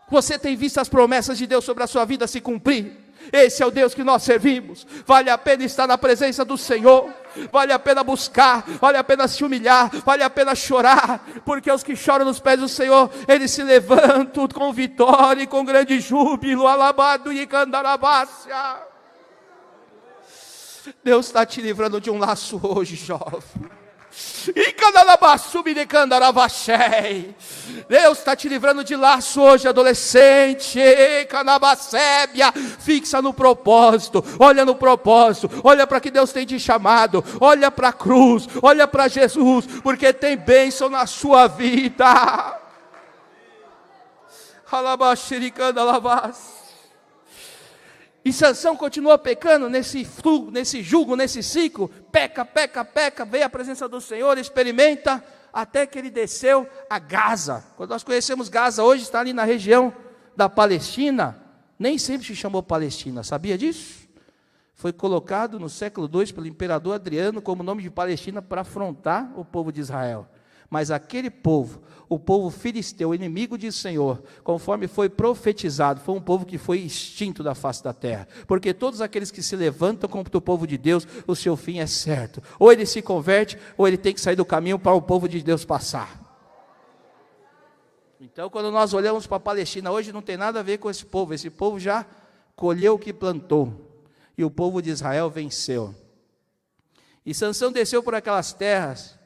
você tem visto as promessas de Deus sobre a sua vida se cumprir. Esse é o Deus que nós servimos. Vale a pena estar na presença do Senhor, vale a pena buscar, vale a pena se humilhar, vale a pena chorar, porque os que choram nos pés do Senhor, eles se levantam com vitória e com grande júbilo. Alabado e candarabácia. Deus está te livrando de um laço hoje, jovem. Deus está te livrando de laço hoje, adolescente. Fixa no propósito, olha no propósito, olha para que Deus tem te chamado, olha para a cruz, olha para Jesus, porque tem bênção na sua vida. E Sansão continuou pecando nesse jugo, nesse ciclo, peca, veio à presença do Senhor, experimenta, até que ele desceu a Gaza. Quando nós conhecemos Gaza, hoje está ali na região da Palestina, nem sempre se chamou Palestina, sabia disso? foi colocado no século II pelo imperador Adriano como nome de Palestina para afrontar o povo de Israel. Mas aquele povo, o povo filisteu, inimigo do Senhor, conforme foi profetizado, foi um povo que foi extinto da face da terra. Porque todos aqueles que se levantam contra o povo de Deus, o seu fim é certo. Ou ele se converte, ou ele tem que sair do caminho para o povo de Deus passar. Então, quando nós olhamos para a Palestina hoje, não tem nada a ver com esse povo já colheu o que plantou, e o povo de Israel venceu. E Sansão desceu por aquelas terras,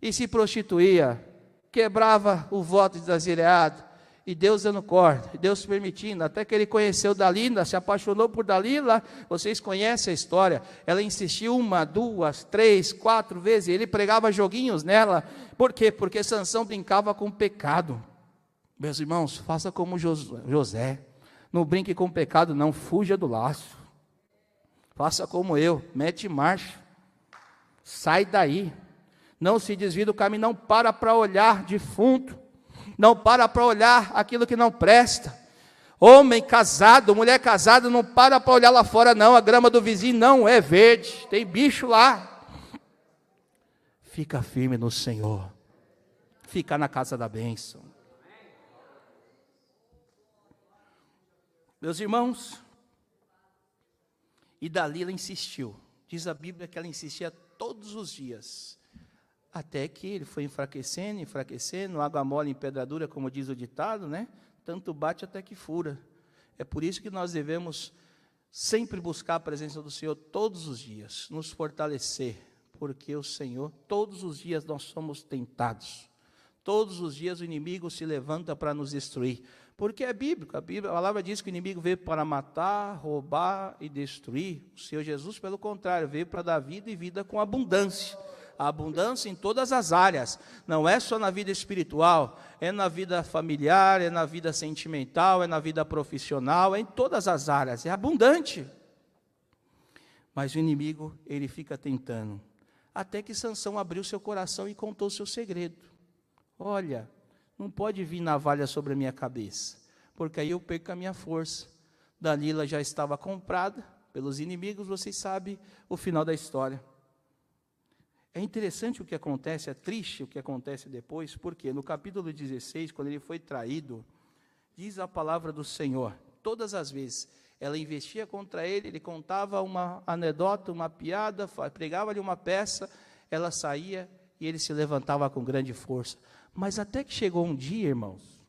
e se prostituía, quebrava o voto de Zazileado, e Deus dando corda, Deus permitindo, até que ele conheceu Dalila, se apaixonou por Dalila. Vocês conhecem a história, ela insistiu 1, 2, 3, 4 vezes, ele pregava joguinhos nela. Por quê? Porque Sansão brincava com o pecado. Meus irmãos, faça como José, não brinque com o pecado não, fuja do laço. Faça como eu, mete marcha, sai daí, não se desvie do caminho, não para olhar defunto, não para olhar aquilo que não presta. Homem casado, mulher casada, não para olhar lá fora não, a grama do vizinho não é verde, tem bicho lá. Fica firme no Senhor, fica na casa da bênção. Meus irmãos, e Dalila insistiu, diz a Bíblia que ela insistia todos os dias, até que ele foi enfraquecendo, água mole em pedra dura, como diz o ditado, né? Tanto bate até que fura. É por isso que nós devemos sempre buscar a presença do Senhor todos os dias, nos fortalecer, porque o Senhor, todos os dias nós somos tentados, todos os dias o inimigo se levanta para nos destruir, porque é bíblico, a palavra diz que o inimigo veio para matar, roubar e destruir. O Senhor Jesus, pelo contrário, veio para dar vida e vida com abundância. A abundância em todas as áreas, não é só na vida espiritual, é na vida familiar, é na vida sentimental, é na vida profissional, é em todas as áreas, é abundante. Mas o inimigo, ele fica tentando, até que Sansão abriu seu coração e contou o seu segredo. Olha, não pode vir navalha sobre a minha cabeça, porque aí eu perco a minha força. Dalila já estava comprada pelos inimigos, vocês sabem o final da história. É interessante o que acontece, é triste o que acontece depois, porque no capítulo 16, quando ele foi traído, diz a palavra do Senhor, todas as vezes, ela investia contra ele, ele contava uma anedota, uma piada, pregava-lhe uma peça, ela saía e ele se levantava com grande força. Mas até que chegou um dia, irmãos,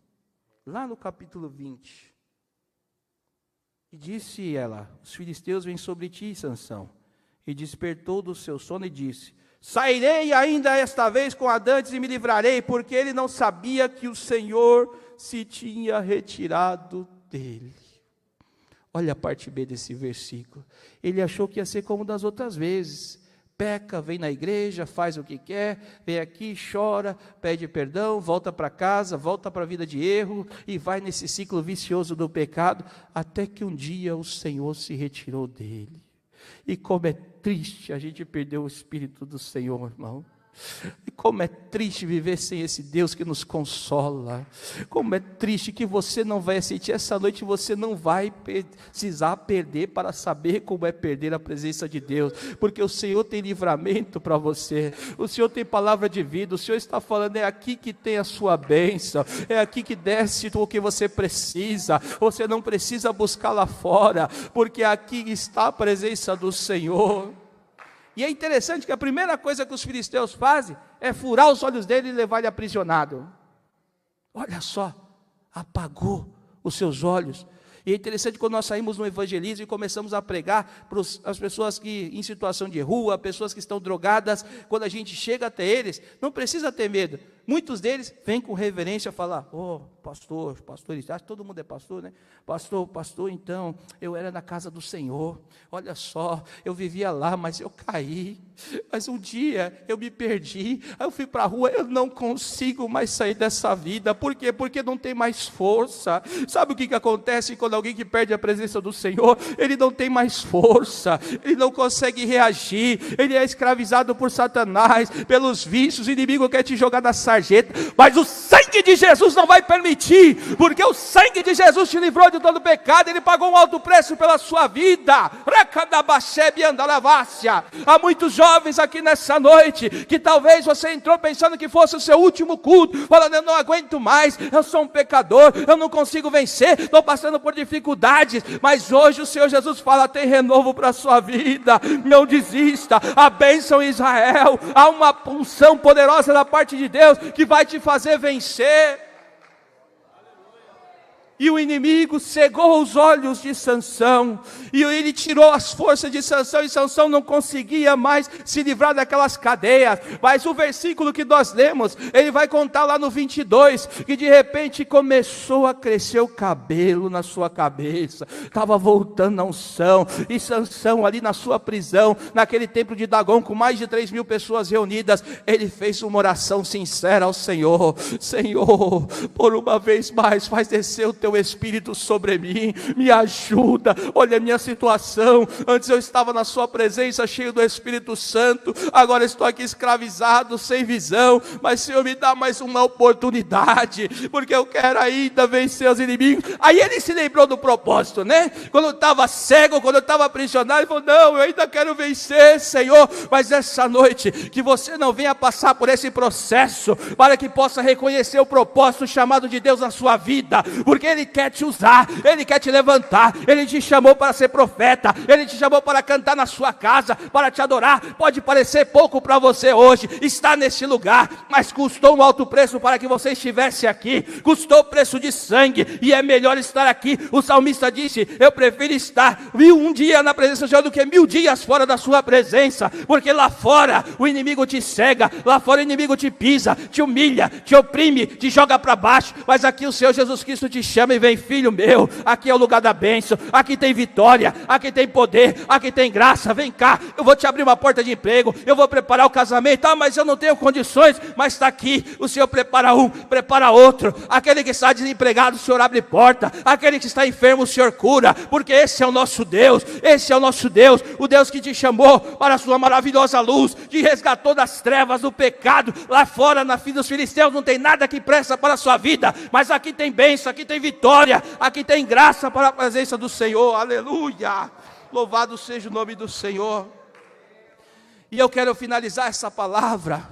lá no capítulo 20, e disse ela, os filisteus vêm sobre ti, Sansão, e despertou do seu sono e disse, sairei ainda esta vez com Adantes e me livrarei, porque ele não sabia que o Senhor se tinha retirado dele. Olha a parte B desse versículo, ele achou que ia ser como das outras vezes, peca, vem na igreja, faz o que quer, vem aqui, chora, pede perdão, volta para casa, volta para a vida de erro, e vai nesse ciclo vicioso do pecado, até que um dia o Senhor se retirou dele. E como é triste a gente perder o Espírito do Senhor, irmão. E como é triste viver sem esse Deus que nos consola. Como é triste que você não vai sentir essa noite, você não vai precisar perder para saber como é perder a presença de Deus, porque o Senhor tem livramento para você, o Senhor tem palavra de vida, o Senhor está falando, é aqui que tem a sua bênção, é aqui que desce o que você precisa, você não precisa buscar lá fora, porque aqui está a presença do Senhor. E é interessante que a primeira coisa que os filisteus fazem é furar os olhos dele e levar ele aprisionado. Olha só, apagou os seus olhos. E é interessante quando nós saímos no evangelismo e começamos a pregar para as pessoas que em situação de rua, pessoas que estão drogadas, quando a gente chega até eles, não precisa ter medo. Muitos deles vêm com reverência falar, pastor, acho que todo mundo é pastor, né? Pastor, então, eu era na casa do Senhor, olha só, eu vivia lá, mas eu caí, mas um dia eu me perdi, aí eu fui para a rua, eu não consigo mais sair dessa vida. Por quê? Porque não tem mais força. Sabe o que acontece quando alguém que perde a presença do Senhor? Ele não tem mais força, ele não consegue reagir, ele é escravizado por Satanás, pelos vícios, o inimigo quer te jogar na sardinha, sarjeta, mas o sangue de Jesus não vai permitir, porque o sangue de Jesus te livrou de todo pecado, Ele pagou um alto preço pela sua vida. Há muitos jovens aqui nessa noite, que talvez você entrou pensando que fosse o seu último culto, falando: eu não aguento mais, eu sou um pecador, eu não consigo vencer, estou passando por dificuldades, mas hoje o Senhor Jesus fala: tem renovo para a sua vida, não desista, a bênção em Israel, há uma unção poderosa da parte de Deus, que vai te fazer vencer. E o inimigo cegou os olhos de Sansão, e ele tirou as forças de Sansão, e Sansão não conseguia mais se livrar daquelas cadeias. Mas o versículo que nós lemos, ele vai contar lá no 22, que de repente começou a crescer o cabelo na sua cabeça, estava voltando a unção, e Sansão ali na sua prisão, naquele templo de Dagom, com mais de 3.000 pessoas reunidas, ele fez uma oração sincera ao Senhor: Senhor, por uma vez mais, faz descer o teu Espírito sobre mim, me ajuda, olha a minha situação, antes eu estava na sua presença cheio do Espírito Santo, agora estou aqui escravizado, sem visão, mas Senhor, me dá mais uma oportunidade, porque eu quero ainda vencer os inimigos. Aí ele se lembrou do propósito, né? Quando eu estava cego, quando eu estava aprisionado, ele falou: não, eu ainda quero vencer, Senhor, mas essa noite, que você não venha passar por esse processo, para que possa reconhecer o propósito, o chamado de Deus na sua vida, porque Ele quer te usar, Ele quer te levantar, Ele te chamou para ser profeta, Ele te chamou para cantar na sua casa, para te adorar. Pode parecer pouco para você hoje, estar nesse lugar, mas custou um alto preço para que você estivesse aqui, custou preço de sangue, e é melhor estar aqui. O salmista disse: eu prefiro estar um dia na presença do Senhor do que 1000 dias fora da sua presença, porque lá fora o inimigo te cega, lá fora o inimigo te pisa, te humilha, te oprime, te joga para baixo, mas aqui o Senhor Jesus Cristo te chama e vem: filho meu, aqui é o lugar da bênção, aqui tem vitória, aqui tem poder, aqui tem graça, vem cá, eu vou te abrir uma porta de emprego, eu vou preparar o casamento, mas eu não tenho condições, mas está aqui, o Senhor prepara um, prepara outro, aquele que está desempregado, o Senhor abre porta, aquele que está enfermo, o Senhor cura, porque esse é o nosso Deus, esse é o nosso Deus, o Deus que te chamou para a sua maravilhosa luz, te resgatou das trevas, do pecado. Lá fora, na filha dos filisteus, não tem nada que presta para a sua vida, mas aqui tem bênção, aqui tem vitória, aqui tem graça para a presença do Senhor. Aleluia, louvado seja o nome do Senhor. E eu quero finalizar essa palavra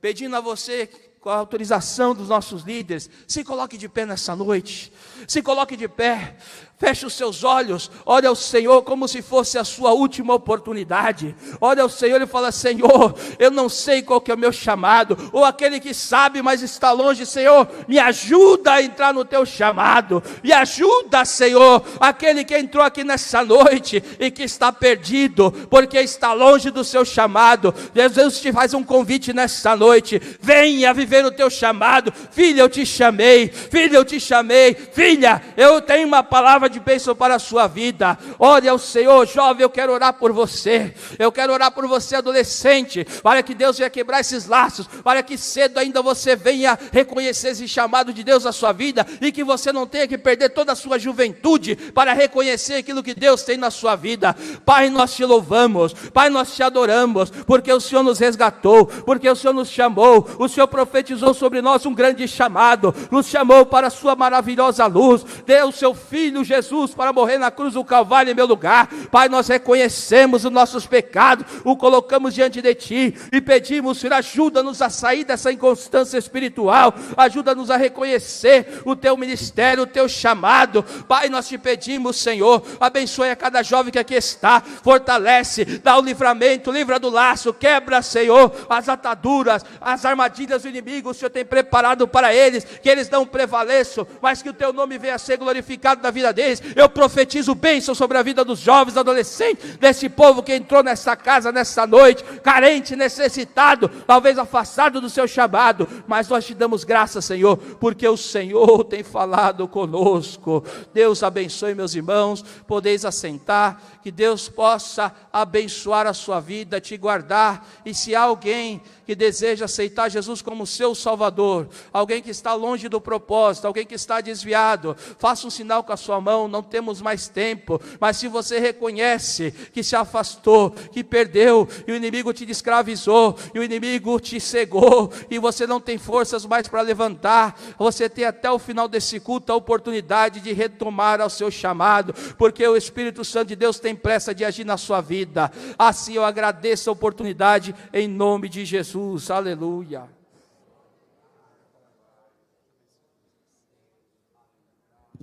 pedindo a você, com a autorização dos nossos líderes, se coloque de pé nessa noite, se coloque de pé, feche os seus olhos, olha ao Senhor como se fosse a sua última oportunidade, olha ao Senhor e fala: Senhor, eu não sei qual que é o meu chamado, ou aquele que sabe, mas está longe, Senhor, me ajuda a entrar no teu chamado, me ajuda, Senhor, aquele que entrou aqui nessa noite, e que está perdido, porque está longe do seu chamado. Jesus te faz um convite nessa noite: venha viver o teu chamado. Filha, eu te chamei, filha, eu te chamei, filha, eu tenho uma palavra de bênção para a sua vida. Olha ao Senhor. Jovem, eu quero orar por você, eu quero orar por você, adolescente, para que Deus venha quebrar esses laços, para que cedo ainda você venha reconhecer esse chamado de Deus na sua vida, e que você não tenha que perder toda a sua juventude para reconhecer aquilo que Deus tem na sua vida. Pai, nós te louvamos, Pai, nós te adoramos, porque o Senhor nos resgatou, porque o Senhor nos chamou, o Senhor profetizou sobre nós um grande chamado, nos chamou para a sua maravilhosa luz, deu o seu Filho Jesus para morrer na cruz do Calvário em meu lugar. Pai, nós reconhecemos os nossos pecados, o colocamos diante de Ti, e pedimos: Senhor, ajuda-nos a sair dessa inconstância espiritual, ajuda-nos a reconhecer o Teu ministério, o Teu chamado. Pai, nós te pedimos, Senhor, abençoe a cada jovem que aqui está, fortalece, dá o livramento, livra do laço, quebra, Senhor, as ataduras, as armadilhas do inimigo. O Senhor tem preparado para eles, que eles não prevaleçam, mas que o Teu nome venha a ser glorificado na vida deles. Eu profetizo bênção sobre a vida dos jovens, adolescentes, desse povo que entrou nessa casa nessa noite, carente, necessitado, talvez afastado do seu chamado, mas nós te damos graças, Senhor, porque o Senhor tem falado conosco. Deus abençoe, meus irmãos, podeis assentar, que Deus possa abençoar a sua vida, te guardar. E se há alguém que deseja aceitar Jesus como seu Salvador, alguém que está longe do propósito, alguém que está desviado, faça um sinal com a sua mão, mão, não temos mais tempo. Mas se você reconhece que se afastou, que perdeu, e o inimigo te escravizou, e o inimigo te cegou, e você não tem forças mais para levantar, você tem até o final desse culto a oportunidade de retomar ao seu chamado, porque o Espírito Santo de Deus tem pressa de agir na sua vida. Assim eu agradeço a oportunidade em nome de Jesus, aleluia.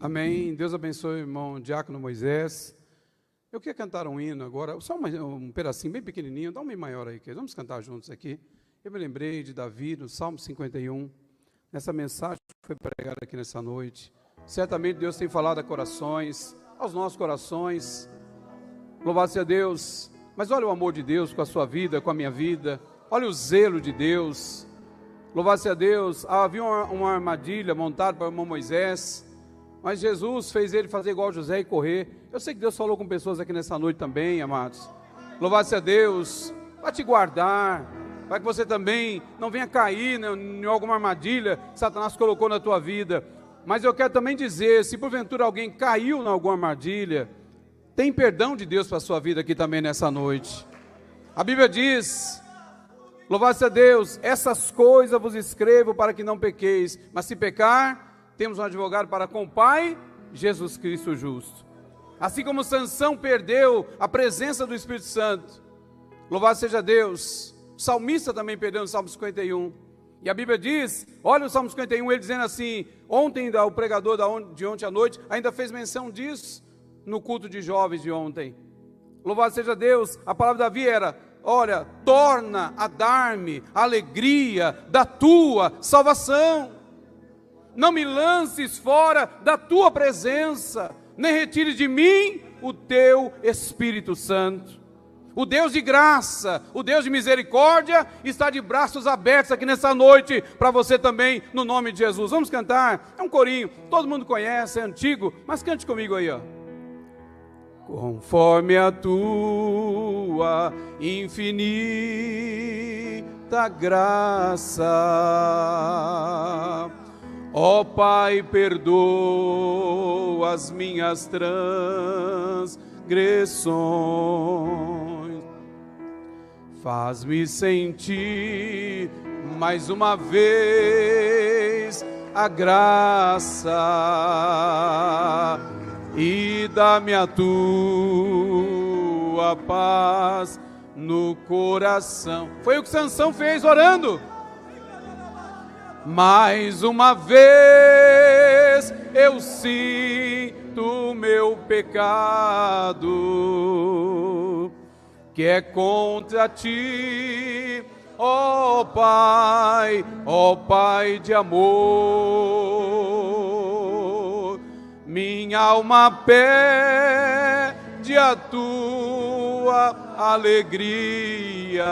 Amém. Deus abençoe o irmão Diácono Moisés. Eu queria cantar um hino agora, só um pedacinho bem pequenininho, dá um meio maior aí, vamos cantar juntos aqui. Eu me lembrei de Davi, no Salmo 51, nessa mensagem que foi pregada aqui nessa noite. Certamente Deus tem falado a corações, aos nossos corações. Louvado seja Deus. Mas olha o amor de Deus com a sua vida, com a minha vida. Olha o zelo de Deus. Louvado seja Deus. Havia uma armadilha montada para o irmão Moisés, mas Jesus fez ele fazer igual José e correr. Eu sei que Deus falou com pessoas aqui nessa noite também, amados. Louvado seja Deus. Vai te guardar, para que você também não venha cair em alguma armadilha que Satanás colocou na tua vida. Mas eu quero também dizer, se porventura alguém caiu em alguma armadilha, tem perdão de Deus para a sua vida aqui também nessa noite. A Bíblia diz, louvado seja Deus, essas coisas vos escrevo para que não pequeis, mas se pecar, temos um advogado para com o Pai, Jesus Cristo justo. Assim como Sansão perdeu a presença do Espírito Santo, louvado seja Deus, o salmista também perdeu no Salmo 51. E a Bíblia diz, olha o Salmo 51, ele dizendo assim, ontem o pregador de ontem à noite ainda fez menção disso no culto de jovens de ontem. Louvado seja Deus, a palavra de Davi era, olha, torna a dar-me a alegria da tua salvação. Não me lances fora da tua presença, nem retires de mim o teu Espírito Santo. O Deus de graça, o Deus de misericórdia, está de braços abertos aqui nessa noite, para você também, no nome de Jesus. Vamos cantar, é um corinho, todo mundo conhece, é antigo, mas cante comigo aí, ó. Conforme a tua infinita graça, ó Pai, perdoa as minhas transgressões. Faz-me sentir mais uma vez a graça e dá-me a tua paz no coração. Foi o que Sansão fez orando. Mais uma vez eu sinto meu pecado, que é contra ti, ó Pai de amor. Minha alma pede a tua alegria,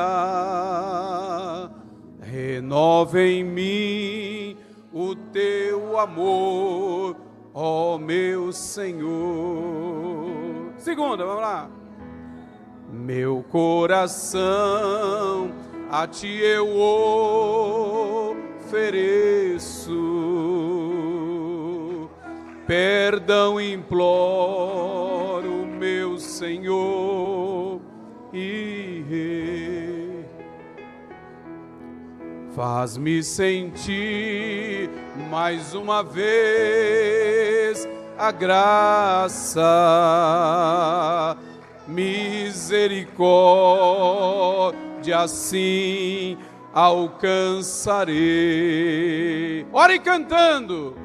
renova em mim o teu amor, ó meu Senhor. Segunda, vamos lá. Meu coração a ti eu ofereço, perdão imploro, meu Senhor e Rei. Faz-me sentir mais uma vez a graça, misericórdia, assim alcançarei. Ore cantando.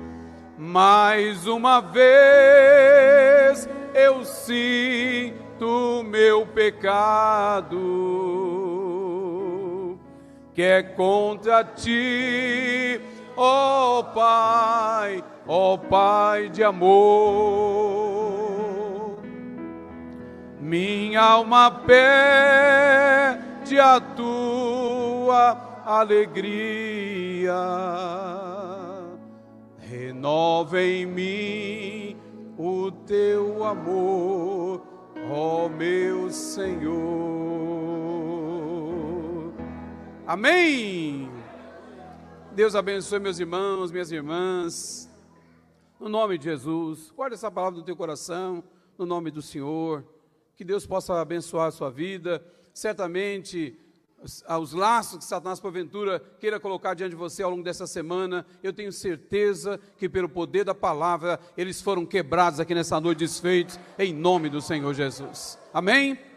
Mais uma vez eu sinto meu pecado, que é contra ti, ó Pai de amor. Minha alma pede a tua alegria, renova em mim o teu amor, ó meu Senhor. Amém. Deus abençoe meus irmãos, minhas irmãs. no nome de Jesus. Guarda essa palavra no teu coração, no nome do Senhor. Que Deus possa abençoar a sua vida. Certamente, os laços que Satanás, porventura, queira colocar diante de você ao longo dessa semana, eu tenho certeza que pelo poder da palavra, eles foram quebrados aqui nessa noite, desfeitos, em nome do Senhor Jesus. Amém?